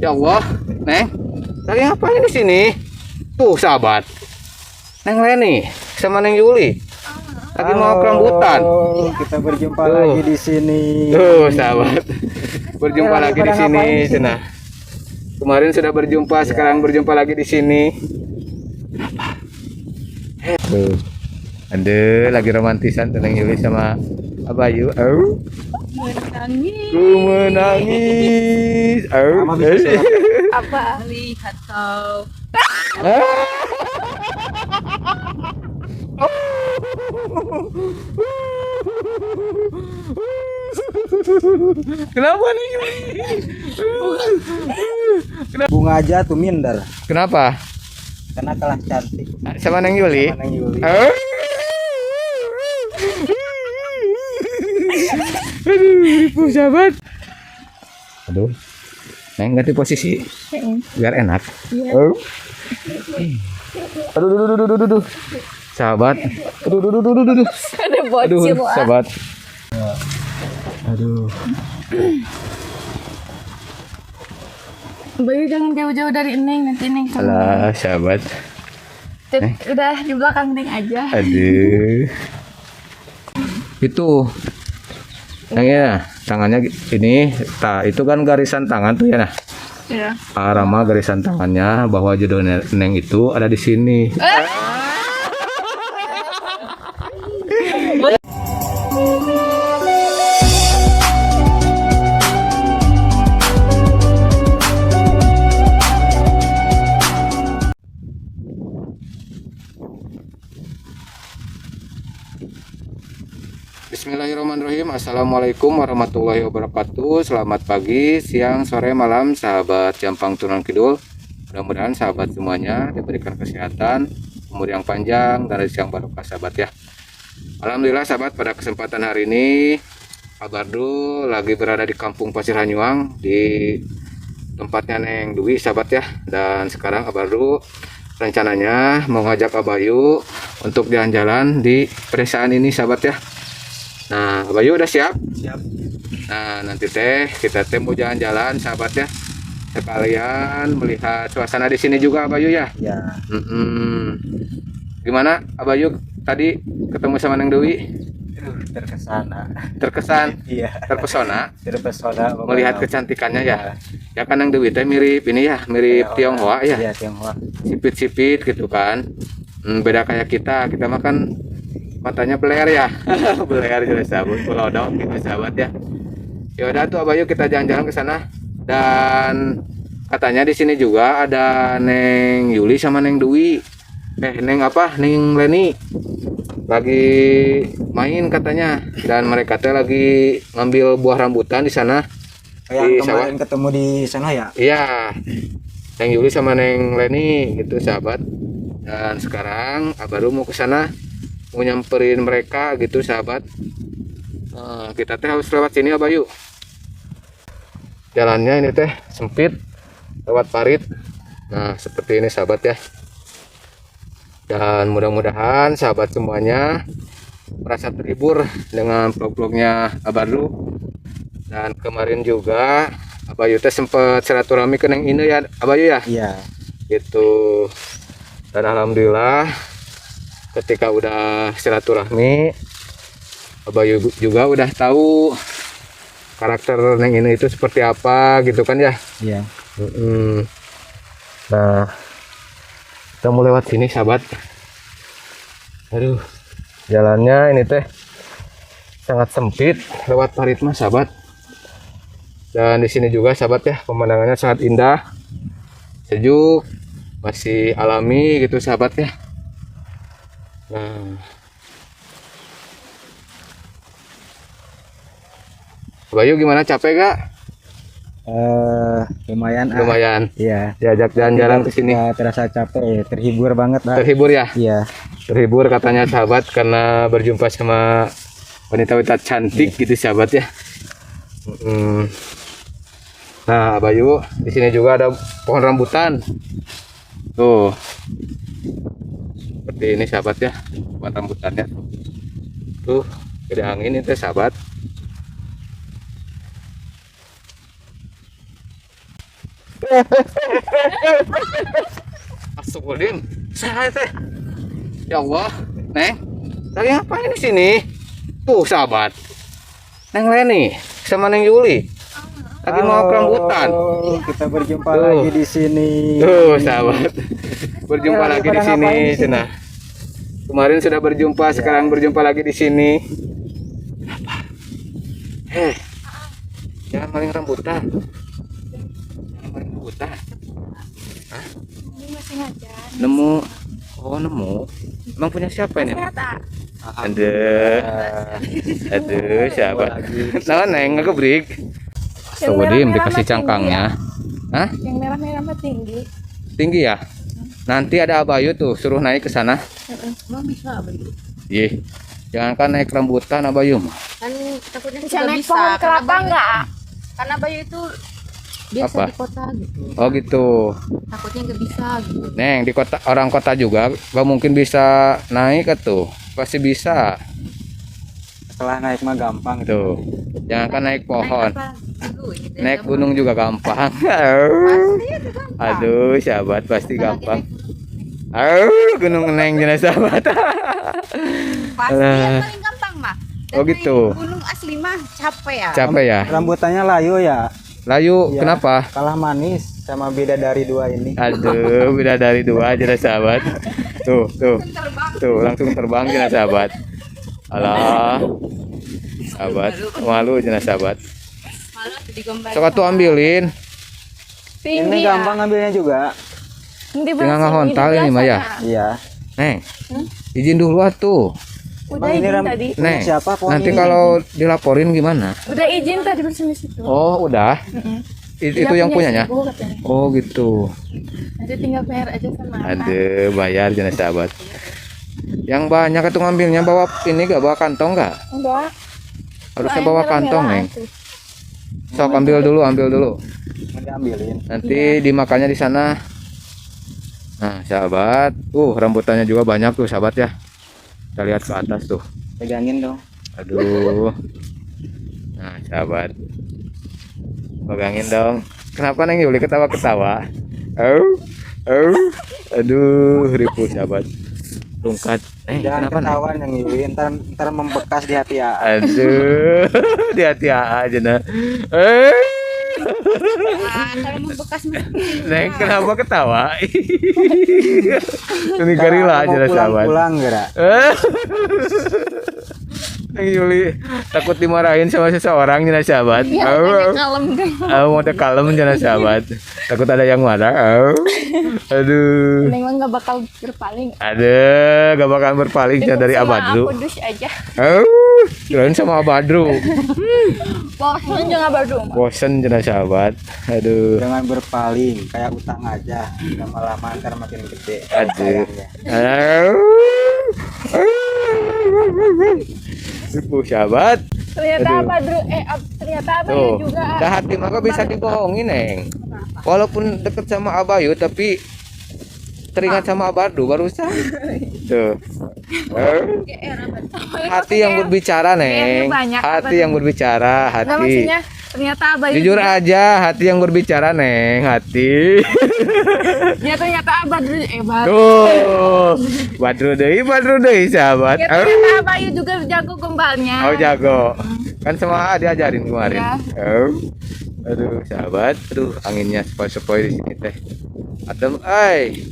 Ya Allah, Neng, lagi ngapain di sini? Tuh sahabat, Neng Leni sama Neng Yuli lagi mau ke rambutan. Kita berjumpa lagi di sini. Tuh sahabat, berjumpa lagi di sini. Cina. Kemarin sudah berjumpa, sekarang berjumpa lagi di sini. Tuh, ada lagi romantisan tuh Neng Yuli sama Abayu. Menangis. Ku menangis. Apa? Lihat kau. Kenapa nih? Bunga aja tuh minder Kenapa? karena kalah cantik Sama Neng Yuli? sama Neng Yuli. Aduh, ribu sahabat. Aduh, Neng ganti posisi biar enak. Aduh. Sahabat. Aduh. Ada Aduh, bocil lah. sahabat. Aduh. Bayu jangan jauh-jauh dari Neng, nanti Neng sama. Alah, sahabat. Udah di belakang Neng aja. Aduh. Itu. Neng ya, tangannya ini, itu kan garisan tangan tuh ya nah. Ya. Arama garisan tangannya bahwa jodoh Neng itu ada di sini. Bismillahirrahmanirrahim. Assalamualaikum warahmatullahi wabarakatuh. Selamat pagi, siang, sore, malam sahabat Jampang Turunan Kidul. Mudah-mudahan sahabat semuanya diberikan kesehatan, umur yang panjang, dan rezeki yang barokah sahabat ya. Alhamdulillah sahabat, pada kesempatan hari ini Abardu lagi berada di Kampung Pasir Hanyuang, di tempatnya Neng Dwi sahabat ya. Dan sekarang Abardu rencananya mau ngajak Abayu untuk jalan-jalan di pedesaan ini sahabat ya. Nah, Abayu udah siap? Siap. Nah, nanti kita mau jalan-jalan sahabat ya. Sekalian melihat suasana di sini juga Abayu ya. Ya. Gimana Abayu tadi ketemu sama Neng Dewi? Terkesan, Iya. terpesona Terpesona melihat kecantikannya ya. Ya kan Neng Dewi teh mirip ini ya, mirip Tionghoa ya. Iya, Tionghoa. Sipit-sipit gitu kan. Beda kayak kita mah kan matanya beler ya. Beler juga sahabat, pelodok gitu sahabat ya. Ya udah tuh Abayu kita jalan-jalan ke sana. Dan katanya di sini juga ada Neng Yuli sama Neng Dwi. Neng Leni lagi main katanya. Dan mereka teh lagi ngambil buah rambutan di sana. Di Yang kemarin ketemu di sana ya? Iya. Neng Yuli sama Neng Leni gitu sahabat. Dan sekarang baru mau ke sana, mau nyamperin mereka gitu sahabat. Kita teh harus lewat sini Abayu. Jalannya ini teh sempit, lewat parit. Nah seperti ini sahabat ya. Dan mudah-mudahan sahabat semuanya merasa terhibur dengan vlog-vlognya Abardu. Dan kemarin juga Abayu teh sempat silaturahmi ke Neng Ine ya Abayu ya. Iya. Gitu. Dan alhamdulillah ketika udah silaturahmi Abayu juga udah tahu karakter Neng ini itu seperti apa gitu kan ya. Iya. Nah kita mau lewat sini sahabat. Aduh, jalannya ini teh sangat sempit lewat parit mah sahabat. Dan di sini juga sahabat ya, pemandangannya sangat indah, sejuk, masih alami gitu sahabat ya. Nah, Bayu gimana, capek gak? Lumayan. Lumayan. Iya. Diajak jalan-jalan ke sini. Nggak terasa capek, terhibur banget, Pak. Terhibur ya? Iya. Terhibur katanya sahabat karena berjumpa sama wanita-wanita cantik gitu sahabat ya. Nah, Bayu, di sini juga ada pohon rambutan. Tuh. Seperti ini sahabat ya, pohon rambutannya. Tuh, ada angin itu sahabat. Astagfirullahaladzim. Saya teh. Ya Allah, Neng. Lagi ngapain di sini? Tuh, sahabat. Neng Leni sama Neng Yuli. Lagi mau ke rambutan. Kita berjumpa Tuh. lagi di sini. Tuh, sahabat. Berjumpa lagi di pada sini, ngapain di sini? Cenah. Kemarin sudah berjumpa, sekarang berjumpa lagi di sini. Jangan maling rambutan. Jangan maling rambutan. Ini masih ngajar. Nemu. Oh, nemu. Emang punya siapa ini? Ternyata. Aduh, siapa? Nah, Neng ngegebrik. Astagfirullahaladzim, dikasih cangkangnya. Hah? Yang merah-merah mah tinggi. Tinggi ya? Nanti ada Abayu tuh, suruh naik ke sana. Emang bisa begitu. Ih, jangankan naik rambutan Abayu mah. Kan takutnya Bisa juga naik bisa pohon karena kelapa Bayu- enggak? karena Bayu itu biasa Apa? di kota gitu, Oh gitu. takutnya nggak bisa gitu. Neng, di kota orang kota juga gak mungkin bisa naik tuh. Pasti bisa. Setelah naik mah gampang Tuh. Jangankan naik pohon. Naik apa dulu gitu ya, Naik gampang. gunung juga gampang. Pasti itu gampang. Aduh, sahabat pasti Apalagi gampang. naik Gunung Neng jelas sahabat. pasti yang paling gampang mah. Dan Oh, gitu. naik gunung asli mah capek ya. Capek ya? Rambutannya layu ya. Layu, Iya. kenapa? Kalah manis sama beda dari dua ini. Aduh, beda dari dua jelas sahabat. Tuh, tuh. Tuh, langsung terbang jelas sahabat. Alah. Sahabat, malu jelas sahabat. Malu tuh digambar. Sok atuh ambilin. Ini Tinggi ya. gampang ngambilnya juga. Nanti Tinggal bersih, ngahontal ini, biasa Maya. ya. Iya. Neng, izin dulu atuh. Udah Bang, ini izin ram- tadi. Neng, Siapa pohon nanti ini? kalau dilaporin gimana? Udah izin tadi bersih di situ. Oh, udah. Itu Dia yang punyanya? ibu katanya. Oh, gitu. Nanti tinggal bayar aja sama anak. Ada bayar jelas sahabat. Yang banyak itu ngambilnya bawa ini gak bawa kantong gak? Enggak. Harusnya Yang bawa merah-merah kantong, Neng. tuh. Sok ambil dulu, ambil dulu. Mau diambilin. Nanti dimakannya di sana. Nah, sahabat. Rambutannya juga banyak tuh, sahabat ya. Kita lihat ke atas tuh. Pegangin dong. Aduh. Nah, sahabat. Pegangin dong. Kenapa Neng Yuli ketawa-ketawa? Aduh, ribu sahabat. Tungkat. Jangan Kenapa Neng? ketahuan yang Yuli, ntar membekas di hati ya. Aduh, di hati aja nah. Kalau membekas mah Neng, kenapa ketawa? Ini garila aja lah sahabat. Pulang gerak. Neng Yuli takut dimarahin sama seseorang jelas sahabat. Iya, makanya kalem deh. Mau ada kalem jelas sahabat. Takut ada yang marah. Aduh. Neng mah nggak bakal berpaling. Ada gak bakal berpaling Cukup dari sama Abadru. Aku dus aja. Kirain sama Abadru. Bosan jangan berdua. Bosen jelas sahabat. Aduh. Jangan berpaling, kayak utang aja. Lama-lama ntar makin gede. Aduh. Sayangnya. Ibu sahabat. Ternyata Aduh. apa Dru? Ternyata apa ya Tuh. juga. Dah hati maka bisa dibohongin, Neng. Walaupun deket sama Abayu tapi teringat sama Abadu barusan. Tuh. Hati yang berbicara, Neng. banyak, Hati yang berbicara, Nggak, hati. maksudnya ternyata Abah Jujur aja, hati yang berbicara, Neng. Hati. Ya ternyata Abah Dru Bad. Tuh. Badru deui, sahabat. Ya ternyata Abah juga jago gombalnya. Oh, jago. Kan semua diajarin kemarin. Ya. Aduh, sahabat. Aduh, anginnya sepoi-sepoi di sini teh. Adem, ay.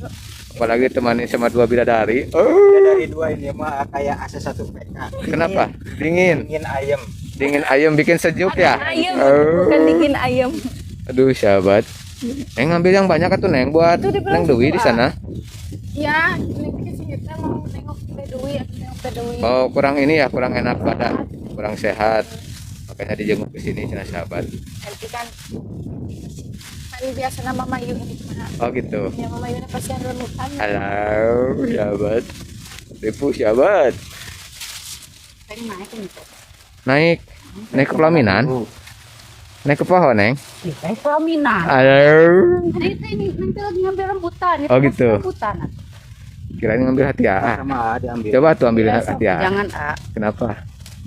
Apalagi temani sama dua bidadari. Dari dua ini mah kayak AC 1 PK. Kenapa? Dingin. Dingin ayam. Dingin ayam bikin sejuk ya. Ayam, bukan bikin ayam. Aduh, sahabat. Neng ngambil yang banyak atuh, Neng, buat Itu di Neng Dewi di sana. Ya, neng kesini kita mau nengok Teh Dewi, nengok Teh Dewi. Oh, kurang ini ya, kurang enak badan, kurang sehat. Makanya dijenguk ke sini, cina sahabat. Nanti kan biasa nama Mayu ini gimana? Oh, gitu. Ya Mama Mayu pasti yang renukan. Halo, sahabat. Ribu sahabat. pengen naik gitu. Naik ke pelaminan. Naik ke pohon, Neng. Naik pelaminan. Halo. Jadi itu ini nanti lagi ngambil rambutan. Itu Oh, masih gitu. Rambutan. Kirain ngambil hati A. Sama diambil. Coba tuh ambil hati A. Jangan A. Kenapa?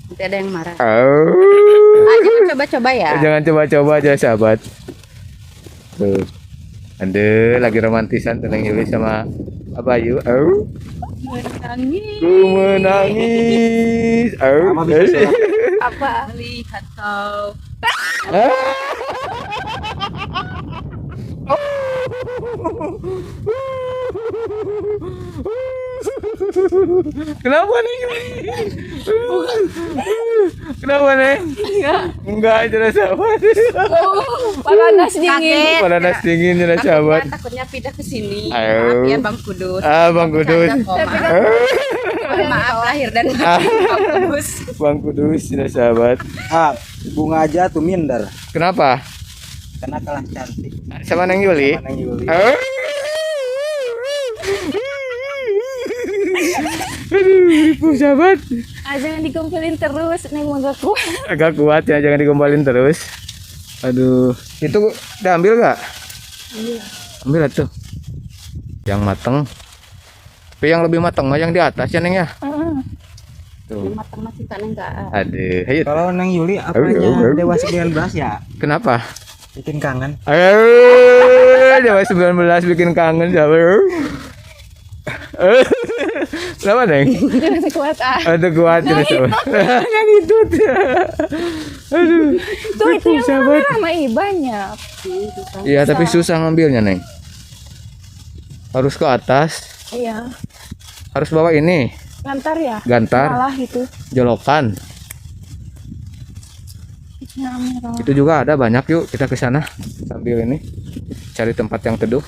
Nanti ada yang marah. Oh. Jangan coba-coba ya. Jangan coba-coba aja, sahabat. Tuh. Aduh, lagi romantisan tuh Neng Yuli sama Abayu. Menangis. Ku menangis. Mama bisa sholat. Apa? Lihat kau. Kenapa Neng Yuli? Kenapa Neng? Enggak, jelas sahabat. Panas dingin. Panas dingin jelas sahabat. Takutnya pindah ke sini. Ayo. Maaf ya Bang Kudus. Bang Kudus. Maaf lahir dan batin Bang Kudus. Bang Kudus jelas sahabat. Bunga aja tuh minder Kenapa? karena kalah cantik Sama Neng Yuli? sama Neng Yuli. Aduh, ribu sahabat. Jangan dikumpulin terus, Neng mau gak kuat. Agak kuat ya, jangan digombalin terus. Aduh, itu udah ambil gak? Iya. Ambil tuh. Yang mateng. Tapi yang lebih mateng mah yang di atas ya Neng ya. Tuh. Matang masih kan enggak. Aduh, ayo. Kalau Neng Yuli apanya Dewa 19 ya Kenapa? bikin kangen. Ayo, Dewa 19 bikin kangen sahabat. Kenapa Neng? Jangan kuat Aduh kuat jelas sahabat. Yang itu. Aduh. Tuh itu yang sahabat. sama banyak. Iya, tapi susah ngambilnya Neng. Harus ke atas. Iya. Harus bawa ini, Gantar ya. gantar, Malah itu. jolokan. Itu juga ada banyak, yuk kita ke sana sambil ini cari tempat yang teduh.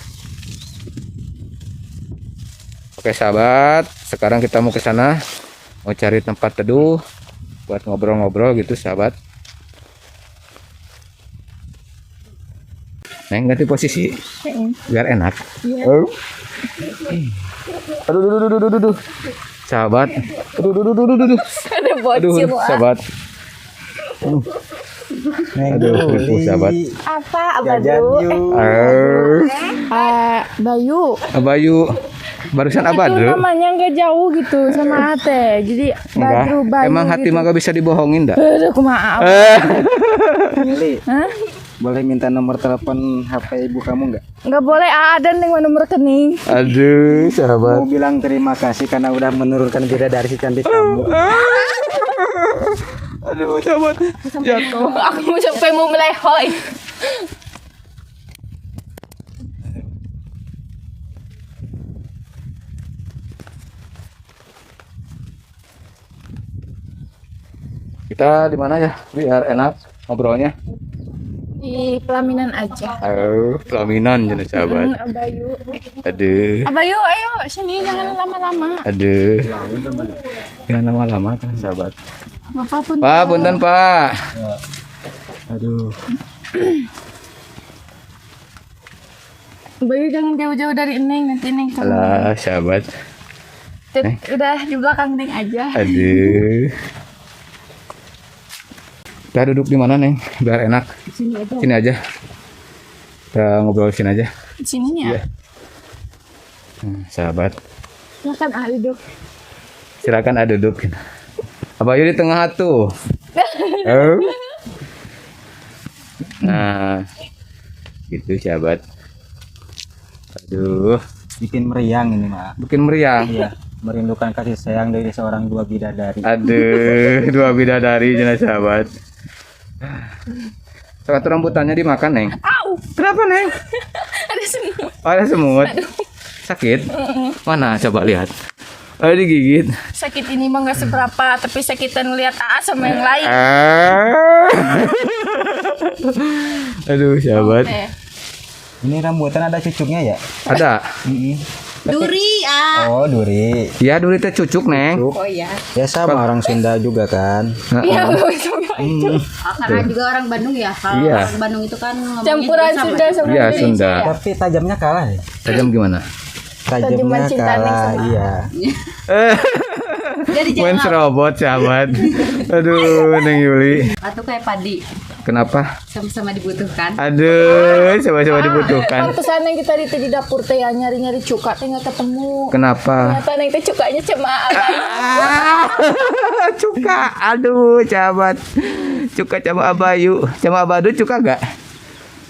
Oke sahabat, sekarang kita mau ke sana, mau cari tempat teduh buat ngobrol-ngobrol gitu sahabat. Neng ganti posisi biar enak. Iya. Oh. Aduh. Sahabat. Aduh. Ada bocil. Sahabat. Neng Aduh, Yuli. sahabat. Apa Jajan Abadu? yuk. Bayu. Abayu. Barusan Itu Abadru. namanya nggak jauh gitu sama Ate. Jadi Badru Enggak. Bayu. Emang hati gitu. mah gak bisa dibohongin dah. Aduh, kumaha. Yuli, Hah? boleh minta nomor telepon HP ibu kamu nggak? Nggak boleh ada nih nomor rekening. Aduh, sahabat. Mau bilang terima kasih karena udah menurunkan bidadari si cantik kamu. Aduh, sahabat. Jatuh. Aku sampai mau melehoi. Kita di mana ya? Biar enak ngobrolnya. Di pelaminan aja. Aduh, pelaminan jenis sahabat. Abayu. Aduh. Abayu, ayo sini jangan lama-lama. Aduh. Jangan lama-lama kan sahabat. Bapak pun. Pak, punten Pak. Aduh. Abayu jangan jauh-jauh dari Neng, nanti Neng sama. Alah, sahabat. Udah di belakang Neng aja. Aduh. Kita duduk di mana Neng? Biar enak. Sini aja. Sini aja. Kita ngobrol sini aja. Sini ya. Iya. Sahabat. Silakan duduk. Silakan duduk. Abayu di tengah tuh. Oh. Nah, gitu sahabat. Aduh, Bikin meriang ini mak. bikin meriang. Iya, merindukan kasih sayang dari seorang dua bidadari. Aduh, dua bidadari jelas sahabat. Satu rambutannya dimakan Neng. Au, Kenapa Neng? ada semut. Oh, ada semut. Sakit? Mana? Coba lihat. Oh, digigit. Sakit ini mah nggak seberapa, tapi sakitan ngeliat Aa sama yang lain. Aduh, sahabat. Ini rambutan ada cucuknya ya? Ada. Duri Oh, duri. Ya, dulu teh cucuk Neng. Oh iya. Ya sama orang Sunda juga kan. Iya, Karena juga orang Bandung ya. Kalau Iya. orang Bandung itu kan ngomongnya campuran juga sama. Sunda sama Iya, Indonesia. Sunda. Tapi tajamnya kalah ya? Tajam gimana? Tajamnya cinta Neng kalah, sama iya. Jadi Main jangan serobot sahabat. Aduh, Neng Yuli. atau kayak padi Kenapa? sama-sama dibutuhkan. Aduh, sama-sama dibutuhkan. Pantesan yang kita di dapur teh ya nyari-nyari cuka teh nggak ketemu. Kenapa? Ternyata Neng teh cukanya cuma Cuka, aduh, sahabat. Cuka sama Abayu, sama Abadu cuka gak?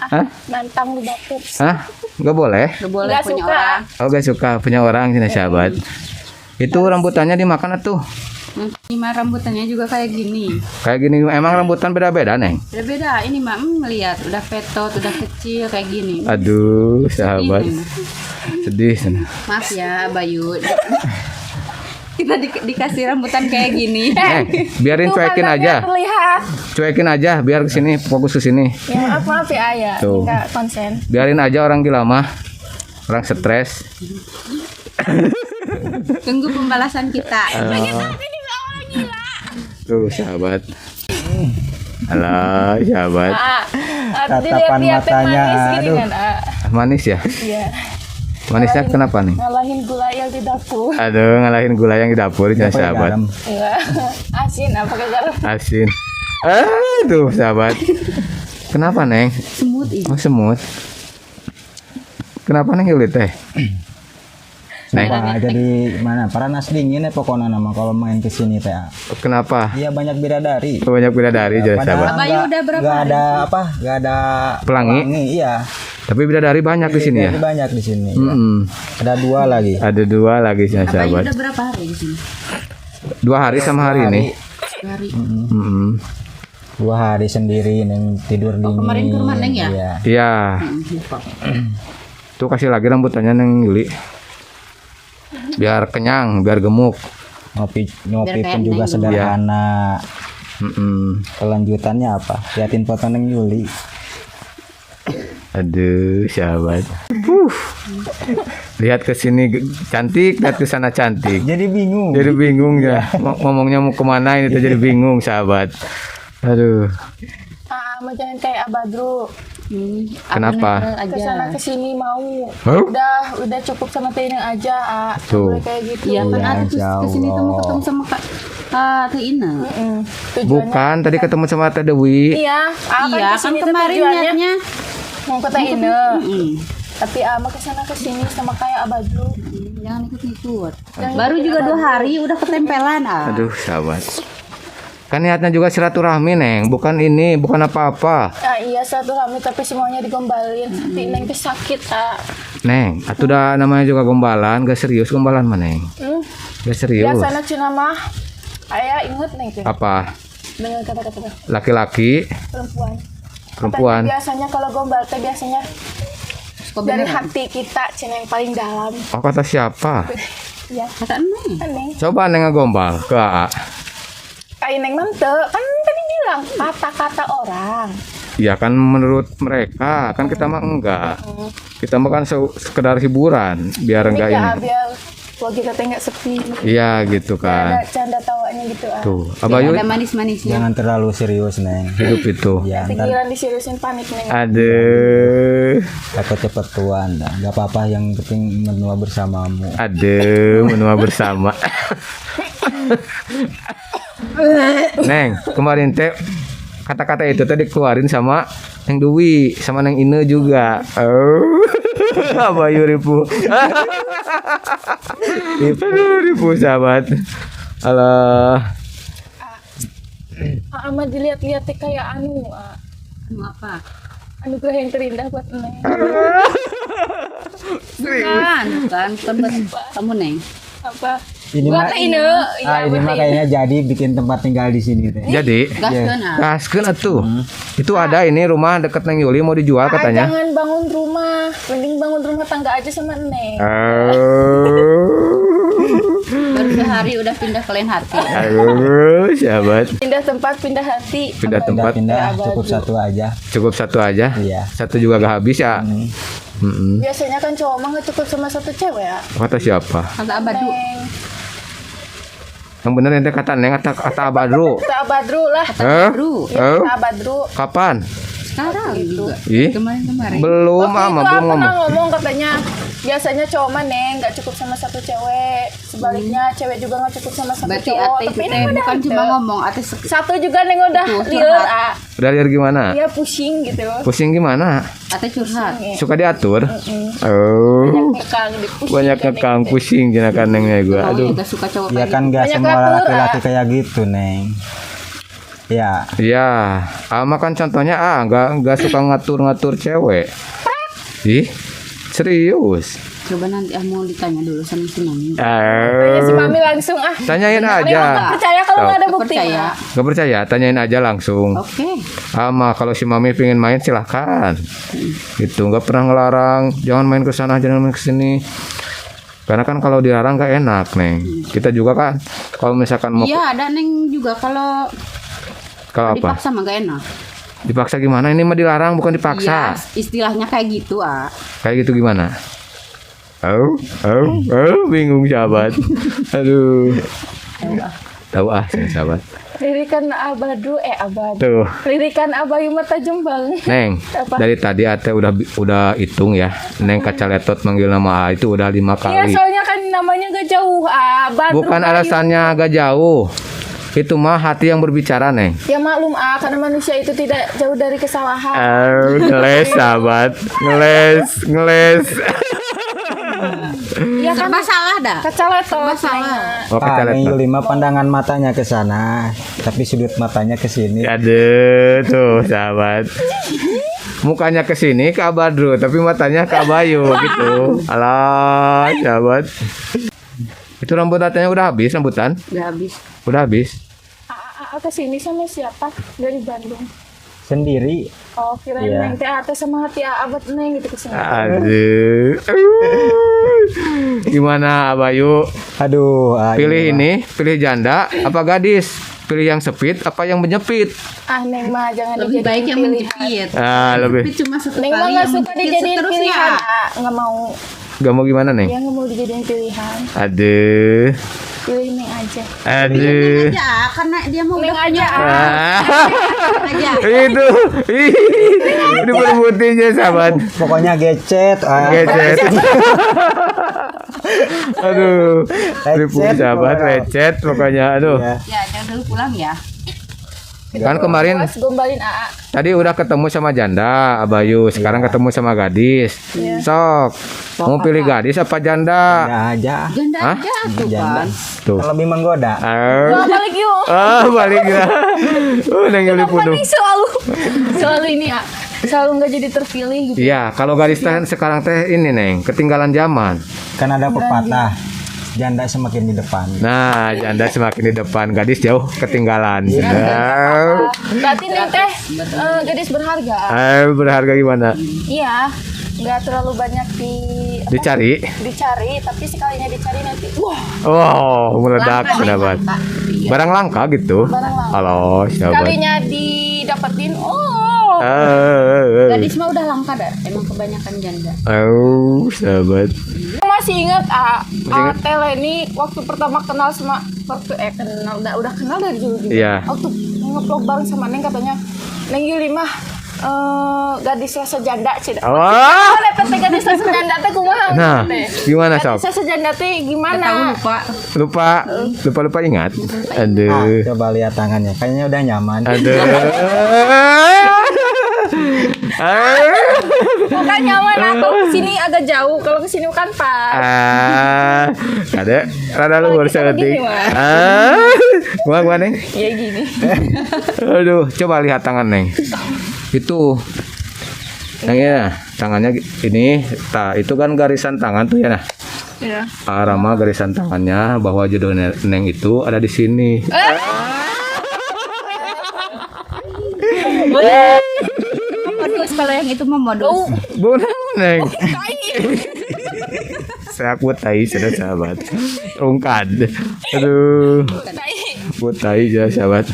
Hah? nantang di dapur. Hah? Nggak boleh. Gak boleh Nggak punya suka. orang. Oh, gak suka punya orang sini sahabat. Itu rambutannya dimakan atuh. Ini mah rambutannya juga kayak gini. Kayak gini emang rambutan beda-beda, Neng. Beda-beda. Ini mah lihat udah petot, udah kecil kayak gini. Aduh, sahabat. Ini. Sedih sana. Maaf ya, Bayu. Kita dikasih rambutan kayak gini. Biarin Tuh, cuekin pantatnya aja. terlihat. Cuekin aja biar kesini fokus ke sini. Ya maaf ya ayah, Tuh. nggak konsen. Biarin aja orang gila mah. Orang stres. Tunggu pembalasan kita. Tuh, sahabat. Alah, sahabat. Tatapan matanya, aduh. Manis ya? Iya. Manisnya kenapa nih? Ngalahin gula yang di dapur. Aduh, ngalahin gula yang di dapur ya, Pakai sahabat. garam. Iya. Asin apa garam? Asin. Aduh, sahabat. Kenapa, Neng? Semut ini. Oh, semut. Kenapa, Neng, Yuli teh? Neng, Wah, jadi mana? Paranas dingin ya pokoknya nama kalau main ke sini teh. kenapa? Iya banyak bidadari. Banyak bidadari jadi sahabat. Bayu udah berapa Gak hari? ada apa? Gak ada Pelangi? Iya. Tapi bidadari banyak di sini ya? Jadi banyak di sini. Ya. Mm-mm. Ada 2 lagi. Ada 2 lagi sih, Bayu sahabat. udah berapa hari di sini? 2 hari sama hari ini. 2 hari. Mm-mm. 2 hari sendiri neng tidur dingin. kemarin ke rumah Neng ya? Iya. Iya. Lupa. Tuh kasih lagi rambutannya, Neng Yuli. Biar kenyang, biar gemuk. Ngopi Biar kayak pun juga Neng sederhana. Mm-mm. Kelanjutannya apa? Liatin foto Neng Yuli. Aduh, sahabat. Lihat ke sini cantik, lihat ke sana cantik. Jadi bingung. Jadi bingung ya. Ngomongnya mau kemana ini tuh jadi bingung, sahabat. Aduh, Mau jangan kayak Abadru. kenapa? Kesana kesini mau. Huh? Udah cukup sama Teh aja. Nggak Tuh. boleh kayak gitu. Iya kan Iya, ada terus insya kesini kamu Allah. ketemu sama Kak Teh Ina. Tujuannya. Bukan, tadi ketemu sama Teh Dewi. Iya. Iya kan kesini tuh kemarin tujuannya liatnya. mau ke Teh Ine. Mm. Tapi mau kesana kesini sama kayak Abadru. Jangan ikut-ikut. Baru juga 2 hari udah ketempelan ah. Aduh, sahabat. Kan niatnya juga silaturahmi, Neng. Bukan ini, bukan apa-apa. Iya satu kami tapi semuanya digombalin. Hati Neng tuh sakit Neng, atuh dah namanya juga gombalan, gak serius gombalan mah, Neng. Gak serius. Biasanya cina mah. Ayah inget Neng tuh Apa? dengan kata-kata Laki-laki, perempuan. perempuan. Katanya biasanya kalau gombal teh biasanya Kok dari beneran? hati kita cina yang paling dalam. Oh, kata siapa? Ya, Kata Neng. kan Neng. Coba Neng ngegombal ke AA. Kayak Neng mante kan tadi bilang kata-kata orang. Ya kan menurut mereka, kan kita mah enggak. Kita mah kan sekedar hiburan, biar enggak Ya ini. biar kalau kita teh nggak sepi. Iya gitu Ada kan. canda tawanya gitu Tuh, Biar Abayu ada manis-manisnya. Jangan terlalu serius Neng. hidup itu. Ya ntar Pikiran diseriusin panik Neng. Aduh, takut cepet tuan. Gak apa-apa yang penting menua bersamamu. aduh, menua bersama. Neng, kemarin teh kata-kata itu tadi dikeluarin sama Neng Dewi, sama Neng Ine juga. Oh, Abayu ribu. Aduh, ribu sahabat. Alah. Ama dilihat-lihat teh kayak anu Anu apa? anugerah yang terindah buat Neng. Bukan buat kamu Neng. Apa? Ini Buat mah Teh Ine. ini mah kayaknya jadi bikin tempat tinggal di sini teh. Jadi, Gaskeun ah. gaskeun atuh. Itu ada ini rumah deket Neng Yuli mau dijual katanya. Jangan bangun rumah, mending bangun rumah tangga aja sama Neng. Baru sehari udah pindah ke lain hati. Aduh, sahabat. Pindah tempat, pindah hati. Pindah tempat Pindah cukup satu aja. cukup satu aja. Iya. Satu juga gak habis ya. Mm-mm. Biasanya kan cowok mah nggak cukup sama satu cewek ya. Kata siapa? Kata Abadu. Neng, Yang bener ente kata Neng kata Abadru. Kak Badru lah. Eh? Bro, Eh? Kak Badru. Kapan? sekarang juga. Ih, Kemarin-kemarin. belum Waktu ama itu belum pernah ngomong. ngomong katanya biasanya cowok mah Neng nggak cukup sama satu cewek, sebaliknya cewek juga nggak cukup sama satu Berarti cowok. Ate itu Tapi teh Neng udah bukan cuma ada. ngomong, Ate Satu juga Neng udah Betul, liur, curhat. Udah lihat gimana? Dia pusing gitu. Pusing gimana? Ate curhat. Suka diatur? Banyak Oh, ngekang, dipusing banyak kan, ngekang Neng. pusing jenakan Nengnya gua. Kamu Aduh. juga suka cowok Ya kayak kan gak Banyak semua atur, laki-laki kayak gitu Neng. Ya. Iya, ama kan contohnya nggak suka ngatur-ngatur cewek. Ih, Serius. Coba nanti mau ditanya dulu sama si Mami. Tanya si Mami langsung ah. Tanyain Nggak aja. percaya kalau nggak ada bukti. Percaya. Gak percaya, tanyain aja langsung. Oke. Sama kalau si Mami pengen main silahkan. Itu nggak pernah ngelarang. Jangan main ke sana, jangan main ke sini. Karena kan kalau dilarang gak enak, Neng. Kita juga kan kalau misalkan mau Iya, ada Neng juga kalau kalau apa? dipaksa mah gak enak. Dipaksa gimana? Ini mah dilarang bukan dipaksa. Iya, istilahnya kayak gitu, ah. Kayak gitu gimana? Bingung sahabat. Aduh. Tahu sahabat. Lirikan Abadu Tuh. Lirikan Abayu Mata Jombang. Neng, Apa? dari tadi Ate udah hitung ya. Neng kacaletot manggil nama A itu udah 5 Iya kali. soalnya kan namanya gak jauh Badru Bukan Bayu. alasannya agak jauh. Itu mah hati yang berbicara, Neng. Ya maklum karena manusia itu tidak jauh dari kesalahan. Ngeles sahabat. Ngeles. Iya kan Serba salah dah. kacaletot. salah. Oh, Pak Neng kacaletot. Yuli mah pandangan matanya ke sana, tapi sudut matanya ke sini. Aduh, tuh sahabat. Mukanya ke sini ke Abadru, tapi matanya ke Abayu gitu. Alah, sahabat. Itu rambutannya udah habis rambutan? Udah habis. Udah habis. Ke sini sama siapa dari Bandung? Sendiri. Oh kirain Iya. Neng teh sama hati abad Neng gitu kesini. Aduh. Gimana Abayu? Aduh, Pilih ini, pilih janda apa gadis? Pilih yang sepit apa yang menyepit? Neng mah jangan Lebih baik dijadiin yang pilihan. menjepit. Lebih. Tapi cuma satu Neng mah kali nggak yang suka menjepit dijadiin seterusnya. pilihan. Nggak mau. Gak mau gimana, Neng? Ya nggak mau dijadiin pilihan. Aduh. Pilih Neng aja. Aduh. Ya, karena dia mau Neng udah aja. aja. Itu. Ini berbutinya sahabat. Pokoknya gecet. Lecet. Aduh. Ribu Lecet, sahabat pokoknya. lecet pokoknya. Aduh. Ya. Ya, jangan dulu pulang ya. Kan kemarin Puas gombalin tadi udah ketemu sama janda Abayu, sekarang ketemu sama gadis. Sok. Mau pilih gadis apa janda? Ada aja. Janda Hah? aja tuh Janda. kan. Tuh. Lebih menggoda. balik yuk. Balik ya. Neng Yuli punuh. Neng selalu ini selalu nggak jadi terpilih gitu. Iya, kalau gadis teh sekarang teh ini Neng, ketinggalan zaman. Kan ada pepatah. Janda semakin di depan. Nah, janda semakin di depan, gadis jauh ketinggalan. Nah, Berarti Neng teh gadis berharga. berharga gimana? Iya, nggak terlalu banyak Dicari. dicari, tapi sekalinya dicari nanti, wah, Oh, meledak sahabat. Barang langka gitu. barang langka. Halo, sahabat. Sekalinya didapetin, Gadis mah udah langka dah. Emang kebanyakan janda. Sahabat. masih ingat ingat? Tele ini waktu pertama kenal sama kenal udah kenal dari dulu juga. Iya. Waktu nge-vlog bareng sama Neng katanya, Neng Yuli mah gadisnya sejanda cida. Wah. Ada teh gadisnya sejanda teh kumaha? Nah, teh? gimana sob? Gadisnya sejanda teh Tahu gimana? lupa. Lupa ingat. Ah, Aduh. coba lihat tangannya. Kayaknya udah nyaman. Aduh. Bukan nyaman kalau kesini agak jauh, kalau kesini kan pas. Ada rada luar Kalau sedetik. gini, Mas. Gua Neng. Ya gini. Aduh, coba lihat tangan Neng. Itu. Neng ya, tangannya ini, itu kan garisan tangan tuh ya nah. Ya. Rama garisan tangannya bahwa jodoh Neng itu ada di sini. Modus kalau yang itu mah modus. Benar Neng. Saya buat tai sudah sahabat. Rungkad. Aduh. Buat tai aja sahabat.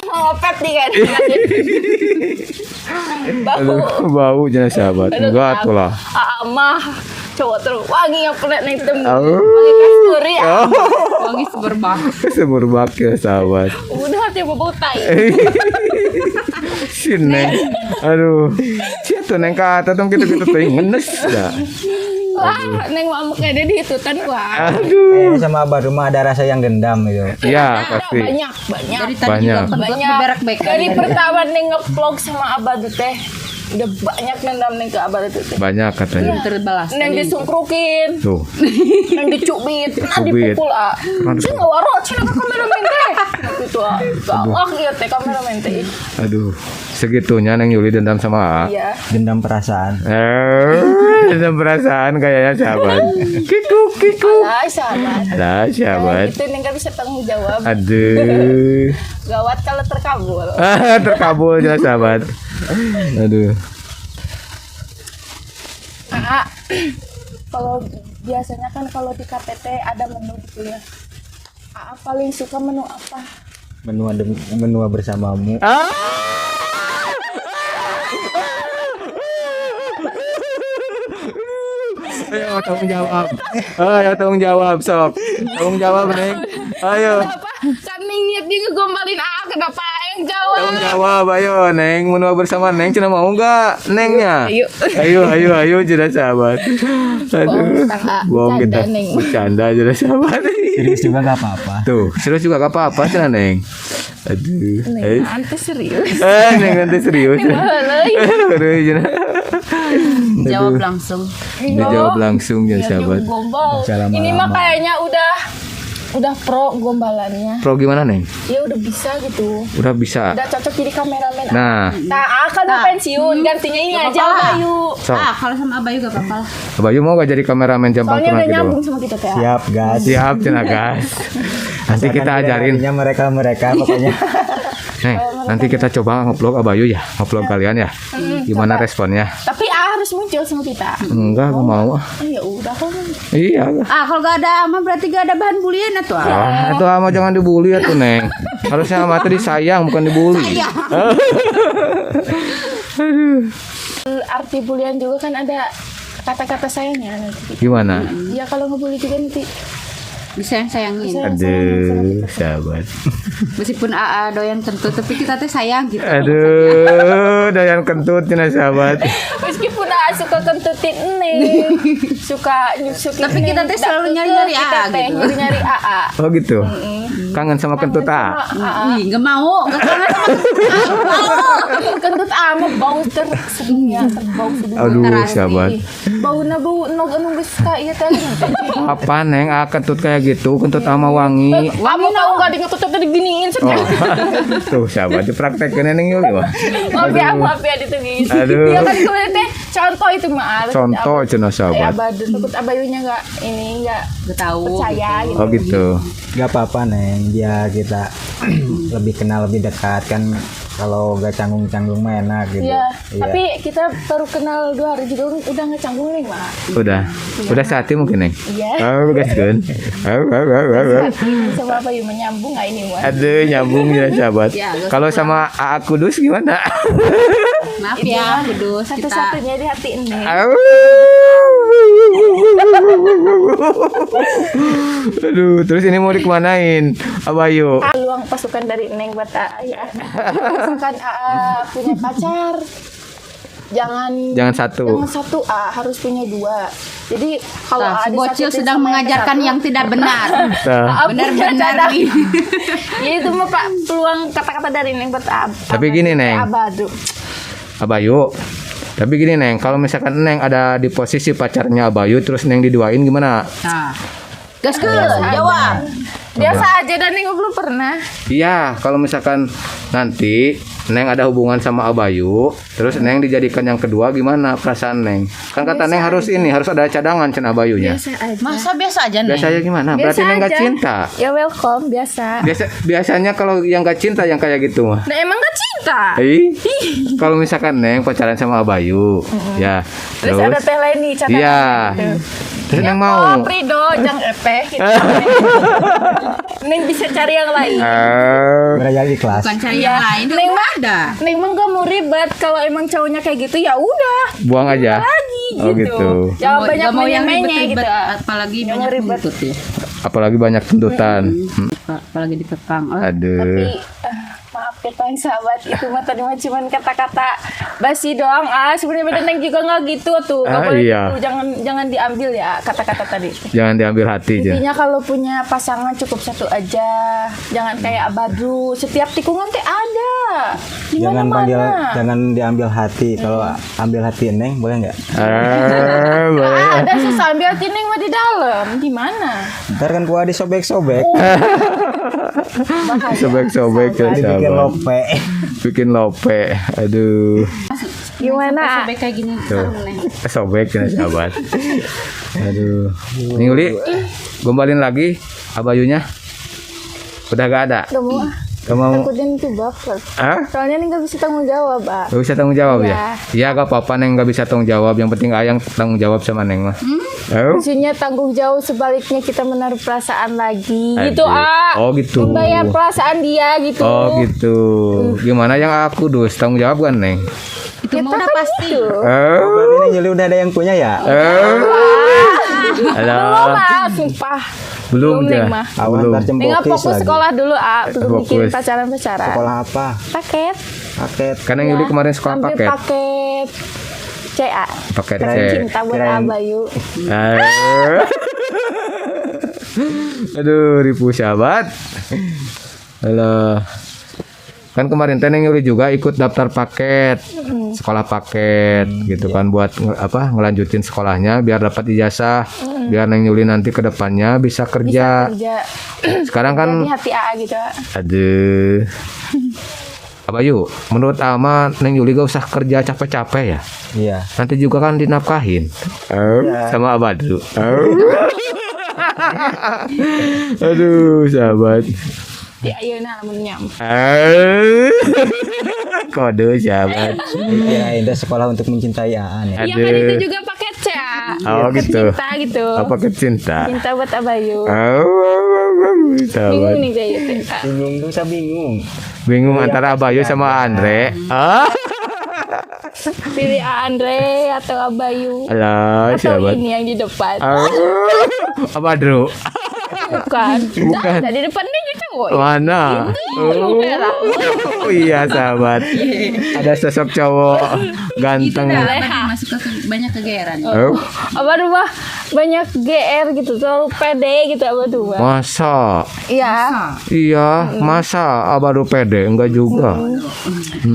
Ngopet nih kan. Aduh, bau jangan sahabat. Enggak tuh lah. Mah cowok terus wangi yang pernah neng temu. Oh. Wangi kasturi. Wangi seberbah. Semerbak ya sahabat. Udah hati bau tai. Si Neng. Aduh. Siapa Neng kata dong kita tuh ngenes dah. Wah, neng mau kayak di itu kan wah. Aduh. Kayaknya sama abah rumah ada rasa yang dendam gitu. Iya pasti. Banyak. Dari tadi Banyak. juga kentut Banyak. beberak-berak. Dari pertama neng nge-vlog sama Abah tuh teh udah banyak nendam neng ke Abah tuh teh. Banyak katanya. Terbalas. Neng disungkrukin, Tuh. neng dicubit, pernah Cubit. dipukul Cina nggak waro, Cina ke kameramen teh. Gitu galak iya teh kameramen teh. Aduh. Segitunya Neng Yuli dendam sama A. Iya. Dendam perasaan. Ada perasaan kayaknya sahabat. Kiku. Lah sahabat. Lah sahabat. Itu Neng gak bisa tanggung jawab. Aduh. Gawat kalau terkabul. Terkabul jelas sahabat. Aduh. Kalau biasanya kan kalau di KTT ada menu gitu ya. Paling suka menu apa? Menua bersamamu. Ayo tanggung jawab. Ayo tanggung jawab sok. Tanggung jawab Neng. Ayo. Kan Neng niat dia ngegombalin kenapa yang jawab? Tanggung jawab ayo Neng. Menua bersama Neng cina mau enggak Nengnya? Ayo. Ayo jelas sahabat. Aduh. Bohong kita. Bercanda jelas sahabat. Serius juga gak apa-apa. Tuh, serius juga gak apa-apa cina Neng. Aduh. Neng nanti serius. Neng nanti serius. Jawab langsung. Dijawab langsung ya sahabat. Gombal. Bicara Ini mah lama. kayaknya udah pro gombalannya. Pro gimana Neng? Ya udah bisa gitu. Udah bisa. Udah cocok jadi kameramen. Nah, Akan mau pensiun gantinya ini Gak aja apa-apa. Bayu. sok. Kalau sama Abayu gak apa-apa lah. Bayu mau gak jadi kameramen Jampang Soalnya Tunan udah gitu? nyambung sama kita teh. Siap, gas. Siap cina gas. Nanti kita ajarin. Mereka pokoknya. Neng, nanti kita coba nge-vlog Abayu ya, nge-vlog kalian ya. Gimana responnya? Tapi harus muncul sama kita. Enggak, gak mau. Ya udah kan. Iya. Kalau gak ada ama berarti gak ada bahan bulian atau apa? Itu ama jangan dibully ya tuh Neng. Harusnya ama tadi disayang bukan dibully. Arti bulian juga kan ada kata-kata sayangnya nanti. Gimana? Ya kalau ngebully juga nanti. Bisa yang sayangin. Aduh, sahabat. Meskipun AA doyan kentut tapi kita teh sayang gitu. Aduh, doyan kentut cina sahabat. Meskipun suka kentutin Neng, suka nyusukin Tapi kita Neng, teh selalu nggak nyari-nyari kekeh, AA kita teh gitu. nyari-nyari AA. Oh gitu. Kangen sama kentut ah. Ih, gak mau. Gak kangen sama Kentut ama bau tersedunia, terbau sedunia. Aduh, sahabat. Baunya bau nog geus ka ieu teh. Apa Neng? Kentut kayak gitu, kentut ama wangi. Kamu tahu enggak di ngetut tadi diginiin Oh, saja. tuh sahabat dipraktekin Neng Yuli wah. Maaf ya ditungguin. Aduh. Iya kan kemarin teh contoh itu mah. Contoh cina sahabat. Takut abayunya enggak enggak Gak tahu. percaya gitu. Oh gitu. Gak apa-apa Neng, biar kita lebih kenal lebih dekat kan. Kalau gak canggung-canggung mah enak gitu. Iya, tapi kita baru kenal 2 hari juga udah ngecanggung nih, Mak. Udah sehati mungkin Neng. Iya. Oh, guys kan. Sama apa yang menyambung nggak ini, Mak? Aduh, nyambung ya sahabat. Ya, gak Kalau sama AA Kudus gimana? Maaf ya, Kudus kita. Satu-satunya di hati ini. Aduh, terus ini mau dikemanain? Abayu. Peluang pasukan dari Neng buat ya. Misalkan punya pacar, jangan satu. harus punya 2. Jadi kalau Nah, si ada bocil sedang mengajarkan yang tidak benar. Nah, Benar-benar nih. Ya itu mah Pak peluang kata-kata dari Neng buat Tapi gini, Neng. Abadu. Abayu. Tapi gini Neng, kalau misalkan Neng ada di posisi pacarnya Abayu terus Neng diduain gimana? Nah. Gas jawab. Biasa aja dan Neng belum pernah. Iya, kalau misalkan nanti Neng ada hubungan sama Abayu, terus Neng dijadikan yang kedua gimana perasaan Neng? Kan kata Neng harus ada cadangan cen Abayunya. Biasa aja. Masa biasa aja nih. Biasanya gimana? Berarti Biasa Neng gak aja. cinta. Ya welcome biasa. Biasanya kalau yang gak cinta yang kayak gitu mah. Nah emang gak cinta. Kalau misalkan Neng pacaran sama Abayu, ya. Terus ada teh lain nih cadangan. Iya. Gitu. Terus Neng Oh, mau. Prido, jangan epeh gitu. Neng bisa cari yang lain. Berjaya di kelas. Bukan cari yang lain. Neng Neng mah ada. Neng mah gak mau ribet. Kalau emang cowoknya kayak gitu ya udah Buang aja. lagi Oh gitu. gitu. Jangan banyak Gak mau yang mainnya ribet-ribet, gitu. apalagi Yang banyak ribet. buntut ya. Apalagi banyak tuntutan. Apalagi dikekang. Oh, Aduh. Tapi maaf ya Tang sahabat, itu mah tadi mah cuman kata-kata basi doang. Sebenarnya bener Neng juga nggak gitu tuh. Nggak boleh Iya. gitu. Jangan diambil ya kata-kata tadi. Jangan diambil hati aja. Intinya kalau punya pasangan cukup satu aja. Jangan kayak Abadru. Setiap tikungan teh ada. Di mana-mana. Jangan diambil hati. Kalau ambil hati Neng boleh nggak? Boleh. Ada susah ambil hati Neng mah di dalam. Gimana? Ntar kan gua disobek-sobek. Sobek-sobek ya Dibikin sahabat. lope. Bikin lope. Aduh. Gimana? Sampai kayak gini. Tuh. Sobek ya sahabat. Aduh. Nih Uli, gombalin lagi abayunya. Udah gak ada. Gak mau. Gak mau. Takutnya itu baper. Hah? Soalnya ini gak bisa tanggung jawab, Pak. Gak bisa tanggung jawab Iya. ya? Iya gak apa-apa Neng gak bisa tanggung jawab. Yang penting Ayang tanggung jawab sama Neng mah. Oh? Maksudnya tanggung jawab sebaliknya kita menaruh perasaan lagi. Adik. Gitu, A. Oh gitu. Membayar perasaan dia gitu. Oh gitu. Gimana yang aku dus tanggung jawab kan Neng? Itu Kita mah udah kan pasti. gitu. Oh. Berarti ini Yuli udah ada yang punya ya? Belum, Alah. ah, sumpah. Belum Neng ya. mah. Awan Belum. ntar Neng cembokis fokus lagi. sekolah dulu, A. Belum Fokus. mikirin pacaran-pacaran. Sekolah apa? Paket. Paket. Karena Yuli kemarin sekolah Ambil paket. paket. CA. Paket C. Cinta buat Kirain. Abayu. Aduh, ribu sahabat. Halo. Kan kemarin teh Neng Yuli juga ikut daftar paket. Sekolah paket gitu kan buat ngelanjutin sekolahnya biar dapat ijazah. Biar Neng Yuli nanti ke depannya bisa kerja. Kerja. Sekarang kan Jadi hati AA gitu. aduh. Abayu, menurut Ama Neng Yuli gak usah kerja capek-capek ya. Iya. Nanti juga kan dinafkahin. Sama Abadu. Aduh, sahabat. Ya, iya nah lamun nyam. Kode sahabat. Kirain deh sekolah untuk mencintai Aan ya. Iya kan itu juga paket CA. Oh, Paket gitu. Cinta gitu. Apa kecinta? Cinta buat Abayu. Sahabat. Bingung nih kayak gitu. Bingung tuh, saya bingung. Bingung antara Abayu sama Andre. Pilih Andre atau Abayu. Alah, Atau sahabat. ini yang di depan. Abadru. Bukan. Bukan. Nah, di depan ini cowok. Mana? Oh iya sahabat. Ada sosok cowok ganteng. Itu dah masuk ke banyak kegeeran. Oh, Abaduh mah banyak GR gitu, terlalu pede gitu Abaduh mah. masa? Iya. Iya, masa Abadu pede? Enggak juga.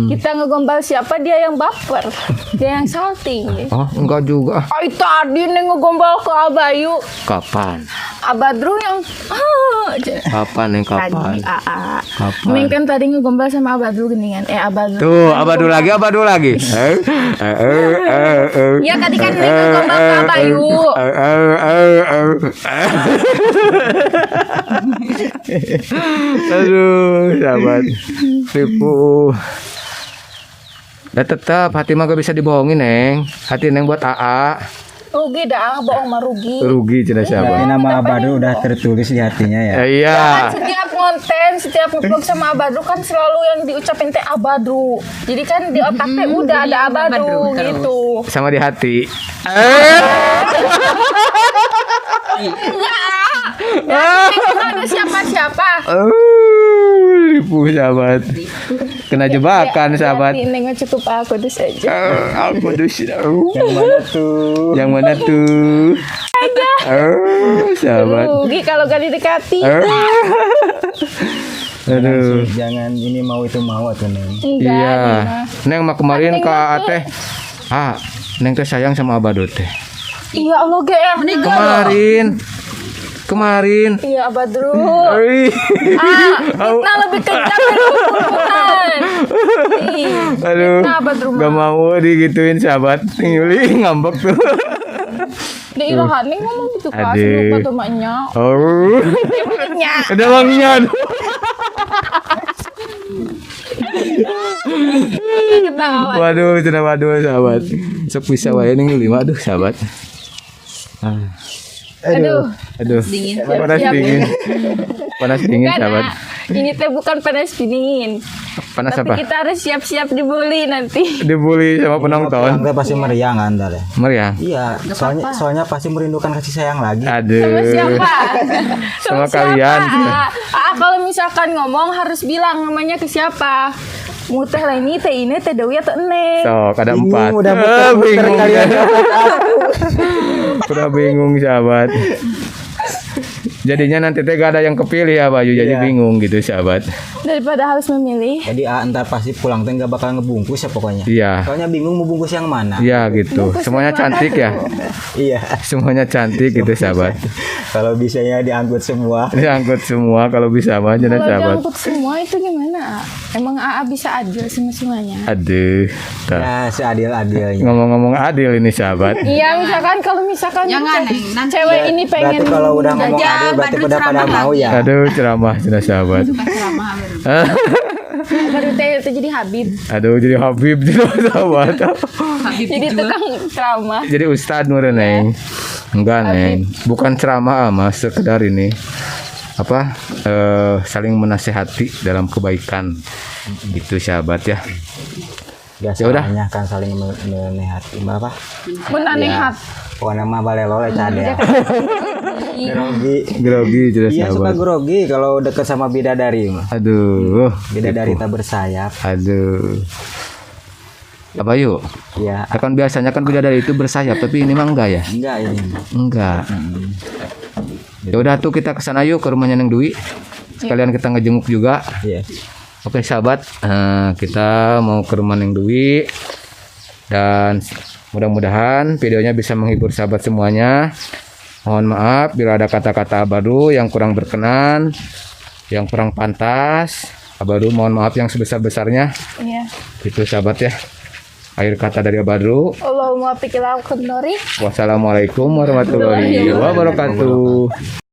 Kita ngegombal siapa dia yang baper. Dia yang salting. Oh, enggak juga. Ay tadi nih ngegombal ke Abayu. Kapan? Abadru yang Kapan nih kapan? tadi AA. Kapan? Neng kan tadi ngegombal sama Abadru geningan. Abadru. Tuh, Abadu lagi. Iya tadi kan Neng ngegombal ke Abayu. Aduh, sahabat. Tipu. Dan tetap hati mah gak bisa dibohongin, Neng. Hati Neng buat AA. Rugi dah, bohong mah rugi. Rugi cina Berarti sahabat. nama Abadu udah tertulis di hatinya ya. Iya. Setiap konten, setiap vlog sama Abadru kan selalu yang diucapin teh Abadru. Jadi kan di otaknya udah ada Abadru Abadru terus. gitu. Sama di hati. Ada siapa-siapa. Ribu sahabat. Kena jebakan sahabat. Ini nengok cukup aku dus aja. Aku dus. Yang mana tuh? Yang mana tuh? Sahabat. Rugi kalau gak didekati. Aduh. Jangan ini mau itu mau tuh Neng. Enggak. Iya. Dina. Neng mah kemarin Neng ke mah Ateh. Neng teh sayang sama Abadu teh. Iya Allah GR. Kemarin. Iya Abadru. Ih. Kita lebih kencang dari hubungan. Aduh. Fitnah Abadru mah. Gak mau digituin sahabat. Yuli ngambek tuh. Dia ilahani ngomong gitu kan. Adik. Lupa tuh maknya. Oh. Nya. Ada wanginya. Ketawa. Waduh, cenah waduh sahabat. Sok bisa wae ning Yuli. Waduh sahabat. Aduh. Aduh. Dingin. Panas Siap. dingin. Panas dingin Bukan, sahabat. ah. Ini teh bukan panas dingin. Panas Tapi apa? kita harus siap-siap dibully nanti. Dibully sama penonton. Anda pasti meriang Anda deh. Meriang. Iya, soalnya pasti merindukan kasih sayang lagi. Sama Aduh. siapa? Sama kalian. Kalau misalkan ngomong harus bilang namanya ke siapa. Mu teh ini teh ini teh Dewi atau Eneng. Sok ada Bingung, 4. udah muter-muter kalian. Udah bingung sahabat. Jadinya nanti teh gak ada yang kepilih ya Bayu, jadi Iya. bingung gitu sahabat. Daripada harus memilih. Jadi ntar pasti pulang teh nggak bakal ngebungkus ya pokoknya. Iya. Soalnya bingung mau bungkus yang mana. Iya gitu. Semuanya cantik ya. Iya. Semuanya cantik gitu sahabat. Kalau bisanya diangkut semua. Diangkut semua kalau bisa mah jangan Kalau sahabat. diangkut semua itu gimana? A? Emang AA bisa adil sama semuanya? Aduh. Tah. Ya seadil-adilnya. Ngomong-ngomong adil ini sahabat. Iya, kalau misalkan Jangan, Neng. Nanti cewek ini pengen Berarti kalau udah ngomong Jajah, adil berarti Badrun udah pada ceramah mau lagi. ya. Aduh ceramah sudah sahabat. Suka ceramah baru. baru teh jadi Habib. Aduh jadi Habib jadi sahabat. Habib Jadi tukang ceramah. Jadi Ustadz meureun Neng. Enggak Neng, bukan ceramah mas, sekedar ini apa saling menasehati dalam kebaikan gitu sahabat ya. Biasa Ya udah. banyak kan saling menasehati apa? Menanehat. Pokoknya mah balelo cade ya. Grogi. Grogi jelas Iya suka sahabat. grogi kalau deket sama bidadari mah. Aduh, Bidadari tak bersayap. aduh. Apa yuk? Iya. Ya kan biasanya kan bidadari itu bersayap, tapi ini mah enggak ya? Enggak ini. Enggak. Ya udah tuh kita kesana yuk ke rumahnya Neng Dwi. Sekalian kita ngejenguk juga. Iya. Oke sahabat, kita mau ke rumah Neng Dwi dan mudah-mudahan videonya bisa menghibur sahabat semuanya. Mohon maaf bila ada kata-kata Abadu yang kurang berkenan, yang kurang pantas. Abadu mohon maaf yang sebesar-besarnya. Iya. Itu sahabat ya. Akhir kata dari Abadu. Allahumma pikirlah kudnori. Wassalamualaikum warahmatullahi wabarakatuh.